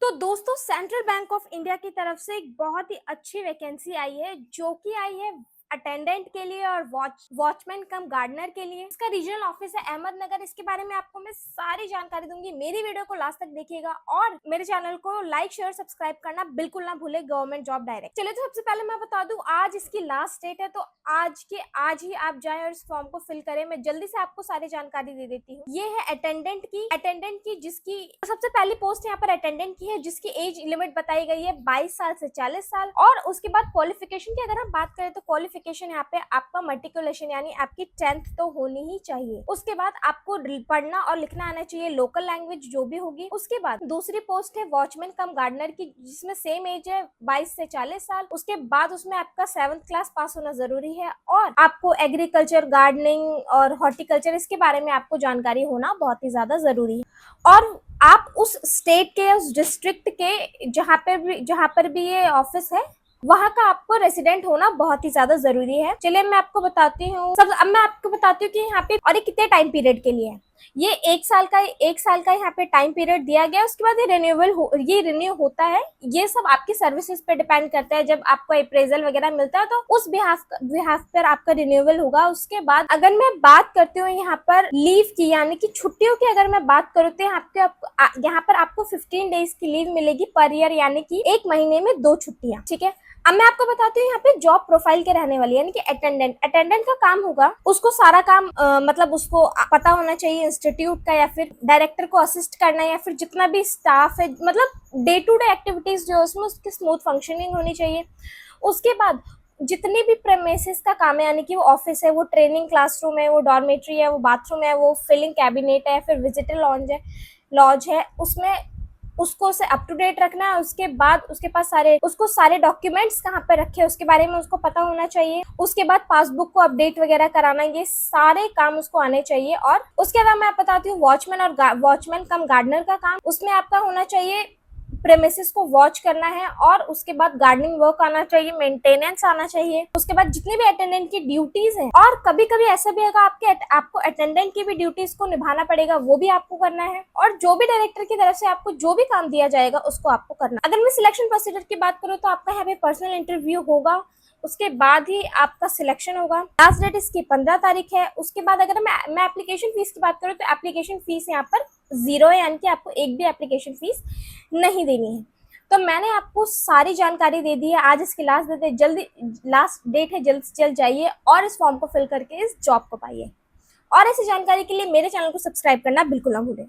तो दोस्तों central bank of India की तरफ से एक बहुत ही अच्छी वैकेंसी आई है जो कि आई है अटेंडेंट के लिए और वॉचमैन कम गार्डनर के लिए। इसका रीजनल ऑफिस है अहमदनगर। इसके बारे में आपको मैं सारी जानकारी दूंगी। मेरी वीडियो को लास्ट तक देखिएगा और मेरे चैनल को लाइक शेयर सब्सक्राइब करना बिल्कुल ना भूले। Government job direct. चलिए तो सबसे पहले मैं बता दूं आज इसकी लास्ट डेट है, तो आज ही आप जाएं और इस फॉर्म को फिल करें। मैं जल्दी से आपको सारी जानकारी दे देती हूँ। ये है अटेंडेंट की जिसकी सबसे पहली पोस्ट यहाँ पर अटेंडेंट की है, जिसकी एज लिमिट बताई गई है 22 साल से 40 साल। और उसके बाद क्वालिफिकेशन की अगर हम बात करें तो क्वालिफिकेशन यहाँ पे आपका मल्टीकुलेशन यानी आपकी 10th तो होनी ही चाहिए। उसके बाद आपको पढ़ना और लिखना आना चाहिए, लोकल लैंग्वेज जो भी होगी। उसके बाद दूसरी पोस्ट है वॉचमैन कम गार्डनर की, जिसमें सेम एज है 22 से 40 साल। उसके बाद उसमें आपका 7th क्लास पास होना जरूरी है और आपको एग्रीकल्चर, गार्डनिंग और हॉर्टिकल्चर इसके बारे में आपको जानकारी होना बहुत ही ज्यादा जरूरी है। और आप उस स्टेट के, उस डिस्ट्रिक्ट के जहाँ पर भी ये ऑफिस है वहां का आपको रेसिडेंट होना बहुत ही ज्यादा जरूरी है। चलिए मैं आपको बताती हूँ अब मैं आपको बताती हूँ कि यहाँ पे और ये कितने टाइम पीरियड के लिए है। ये एक साल का यहाँ पे टाइम पीरियड दिया गया। उसके बाद ये रिन्यू होता है। ये सब आपकी सर्विसेज पे डिपेंड करता है। जब आपको अप्रेजल वगैरह मिलता है तो उस बिहाफ पर आपका रिन्यूअल होगा। उसके बाद अगर मैं बात करती हूँ यहाँ पर लीव की यानी कि छुट्टियों की अगर मैं बात करूँ तो यहाँ पर आपको 15 डेज की लीव मिलेगी पर ईयर, यानी कि एक महीने में 2 छुट्टियां। ठीक है, अब मैं आपको बताती हूँ यहाँ पे जॉब प्रोफाइल के रहने वाली यानी कि अटेंडेंट का काम होगा। उसको सारा काम मतलब उसको पता होना चाहिए इंस्टीट्यूट का, या फिर डायरेक्टर को असिस्ट करना, या फिर जितना भी स्टाफ है, मतलब डे टू डे एक्टिविटीज जो है उसमें उसकी स्मूथ फंक्शनिंग होनी चाहिए। उसके बाद जितनी भी प्रेमिसेस का काम है यानी कि वो ऑफिस है, वो ट्रेनिंग क्लासरूम है, वो डॉर्मेट्री है, वो बाथरूम है, वो फिलिंग कैबिनेट है, फिर विजिटर लॉज है उसमें उसको उसे अप टू डेट रखना है। उसके बाद उसको सारे डॉक्यूमेंट्स कहाँ पे रखे उसके बारे में उसको पता होना चाहिए। उसके बाद पासबुक को अपडेट वगैरह कराना, ये सारे काम उसको आने चाहिए। और उसके बाद मैं बताती हूँ वॉचमैन कम गार्डनर का काम। उसमें आपका होना चाहिए प्रेमिसेस को वॉच करना है, और उसके बाद गार्डनिंग वर्क आना चाहिए, मेंटेनेंस आना चाहिए। उसके बाद जितनी भी अटेंडेंट की ड्यूटीज हैं, और कभी कभी ऐसा भी होगा आपको अटेंडेंट की भी ड्यूटीज को निभाना पड़ेगा, वो भी आपको करना है। और जो भी डायरेक्टर की तरफ से आपको जो भी काम दिया जाएगा उसको आपको करना। अगर मैं सिलेक्शन प्रोसीजर की बात करूँ तो आपका यहाँ पे पर्सनल इंटरव्यू होगा, उसके बाद ही आपका सिलेक्शन होगा। लास्ट डेट इसकी 15 तारीख है। उसके बाद अगर मैं एप्लीकेशन फीस की बात करूँ तो एप्लीकेशन फीस यहाँ पर 0 है, यानी कि आपको एक भी एप्लीकेशन फीस नहीं देनी है। तो मैंने आपको सारी जानकारी दे दी है। आज इसकी लास्ट डेट है, जल्द से जल्द जाइए और इस फॉर्म को फिल करके इस जॉब को पाइए। और ऐसी जानकारी के लिए मेरे चैनल को सब्सक्राइब करना बिल्कुल ना भूलें।